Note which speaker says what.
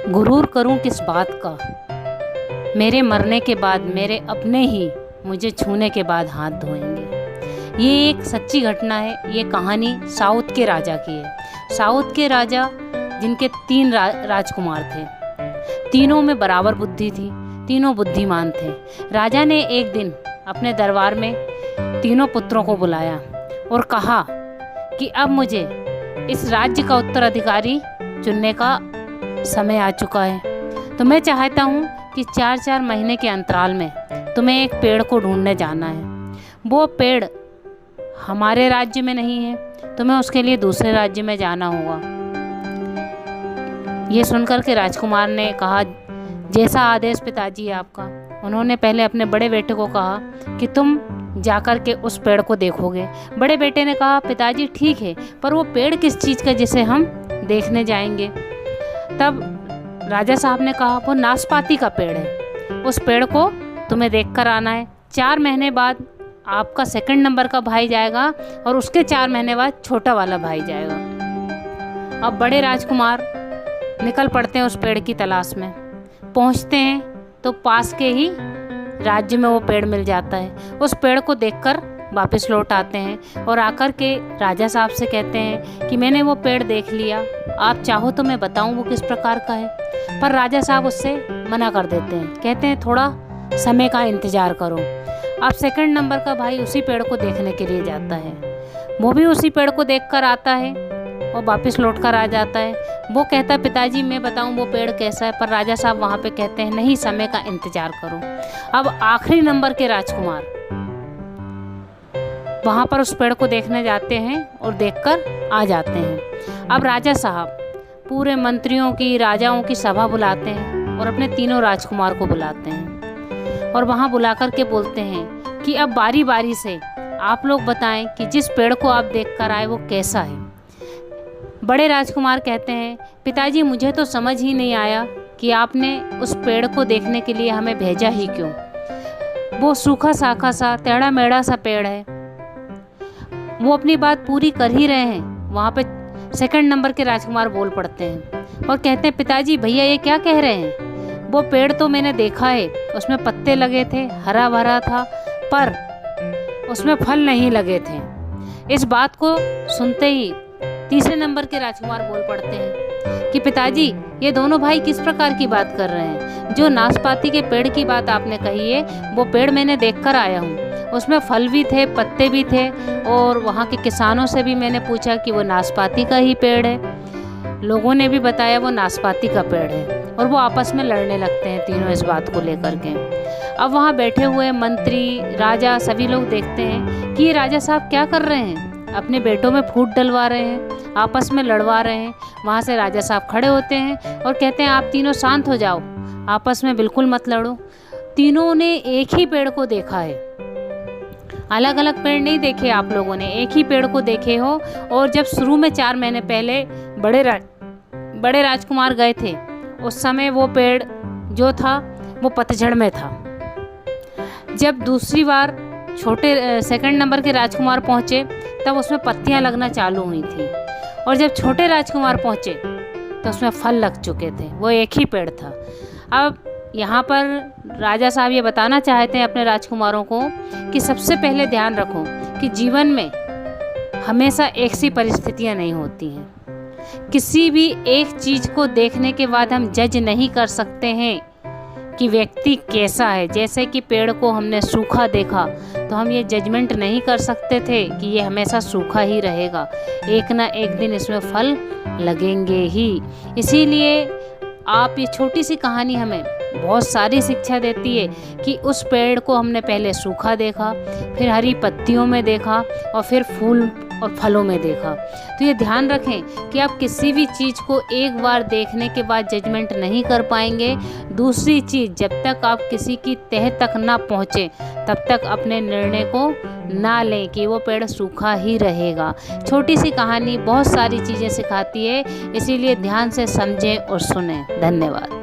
Speaker 1: गुरूर करूं किस बात का, मेरे मरने के बाद मेरे अपने ही मुझे छूने के बाद हाथ धोएंगे। ये एक सच्ची घटना है। ये कहानी साउथ के राजा की है। साउथ के राजा जिनके 3 राजकुमार थे, तीनों में बराबर बुद्धि थी, तीनों बुद्धिमान थे। राजा ने एक दिन अपने दरबार में तीनों पुत्रों को बुलाया और कहा कि अब मुझे इस राज्य का उत्तराधिकारी चुनने का समय आ चुका है। तो मैं चाहता हूँ कि 4-4 महीने के अंतराल में तुम्हें एक पेड़ को ढूंढने जाना है। वो पेड़ हमारे राज्य में नहीं है, तुम्हें उसके लिए दूसरे राज्य में जाना होगा। ये सुनकर के राजकुमार ने कहा, जैसा आदेश पिताजी आपका। उन्होंने पहले अपने बड़े बेटे को कहा कि तुम जाकर के उस पेड़ को देखोगे। बड़े बेटे ने कहा, पिताजी ठीक है, पर वो पेड़ किस चीज़ का जिसे हम देखने जाएंगे। तब राजा साहब ने कहा, वो नाशपाती का पेड़ है, उस पेड़ को तुम्हें देखकर आना है। 4 महीने बाद आपका 2nd नंबर का भाई जाएगा और उसके 4 महीने बाद छोटा वाला भाई जाएगा। अब बड़े राजकुमार निकल पड़ते हैं उस पेड़ की तलाश में। पहुंचते हैं तो पास के ही राज्य में वो पेड़ मिल जाता है। उस पेड़ को देखकर वापस लौट आते हैं और आकर के राजा साहब से कहते हैं कि मैंने वो पेड़ देख लिया, आप चाहो तो मैं बताऊं वो किस प्रकार का है। पर राजा साहब उससे मना कर देते हैं, कहते हैं थोड़ा समय का इंतज़ार करो। अब 2nd नंबर का भाई उसी पेड़ को देखने के लिए जाता है। वो भी उसी पेड़ को देखकर आता है और वापस लौट कर आ जाता है। वो कहता है, पिताजी मैं बताऊं वो पेड़ कैसा है। पर राजा साहब वहाँ पे कहते हैं, नहीं, समय का इंतज़ार करो। अब आखिरी नंबर के राजकुमार वहाँ पर उस पेड़ को देखने जाते हैं और देखकर आ जाते हैं। अब राजा साहब पूरे मंत्रियों की, राजाओं की सभा बुलाते हैं और अपने तीनों राजकुमार को बुलाते हैं और वहाँ बुलाकर के बोलते हैं कि अब बारी बारी से आप लोग बताएं कि जिस पेड़ को आप देखकर आए वो कैसा है। बड़े राजकुमार कहते हैं, पिताजी मुझे तो समझ ही नहीं आया कि आपने उस पेड़ को देखने के लिए हमें भेजा ही क्यों। वो सूखा साखा सा टेढ़ा मेढ़ा सा पेड़ है। वो अपनी बात पूरी कर ही रहे हैं, वहाँ पे 2nd नंबर के राजकुमार बोल पड़ते हैं और कहते हैं, पिताजी भैया ये क्या कह रहे हैं। वो पेड़ तो मैंने देखा है, उसमें पत्ते लगे थे, हरा भरा था, पर उसमें फल नहीं लगे थे। इस बात को सुनते ही 3रे नंबर के राजकुमार बोल पड़ते हैं कि पिताजी ये दोनों भाई किस प्रकार की बात कर रहे हैं। जो नाशपाती के पेड़ की बात आपने कही है, वो पेड़ मैंने देखकर आया हूँ, उसमें फल भी थे, पत्ते भी थे, और वहाँ के किसानों से भी मैंने पूछा कि वो नाशपाती का ही पेड़ है। लोगों ने भी बताया वो नाशपाती का पेड़ है और वो आपस में लड़ने लगते हैं तीनों इस बात को लेकर के। अब वहाँ बैठे हुए मंत्री, राजा सभी लोग देखते हैं कि ये राजा साहब क्या कर रहे हैं, अपने बेटों में फूट डलवा रहे हैं, आपस में लड़वा रहे हैं। वहाँ से राजा साहब खड़े होते हैं और कहते हैं, आप तीनों शांत हो जाओ, आपस में बिल्कुल मत लड़ो। तीनों ने एक ही पेड़ को देखा है, अलग अलग पेड़ नहीं देखे आप लोगों ने, एक ही पेड़ को देखे हो। और जब शुरू में 4 महीने पहले बड़े राजकुमार गए थे, उस समय वो पेड़ जो था वो पतझड़ में था। जब दूसरी बार 2nd नंबर के राजकुमार पहुँचे तब उसमें पत्तियां लगना चालू हुई थी, और जब छोटे राजकुमार पहुँचे तो उसमें फल लग चुके थे। वो एक ही पेड़ था। अब यहाँ पर राजा साहब ये बताना चाहते हैं अपने राजकुमारों को कि सबसे पहले ध्यान रखो कि जीवन में हमेशा एक सी परिस्थितियाँ नहीं होती हैं। किसी भी एक चीज़ को देखने के बाद हम जज नहीं कर सकते हैं कि व्यक्ति कैसा है। जैसे कि पेड़ को हमने सूखा देखा तो हम ये जजमेंट नहीं कर सकते थे कि ये हमेशा सूखा ही रहेगा, एक ना एक दिन इसमें फल लगेंगे ही। इसीलिए आप ये छोटी सी कहानी हमें बहुत सारी शिक्षा देती है कि उस पेड़ को हमने पहले सूखा देखा, फिर हरी पत्तियों में देखा और फिर फूल और फलों में देखा। तो ये ध्यान रखें कि आप किसी भी चीज़ को एक बार देखने के बाद जजमेंट नहीं कर पाएंगे। दूसरी चीज़, जब तक आप किसी की तह तक ना पहुँचे तब तक अपने निर्णय को ना लें कि वो पेड़ सूखा ही रहेगा। छोटी सी कहानी बहुत सारी चीज़ें सिखाती है, इसीलिए ध्यान से समझें और सुनें। धन्यवाद।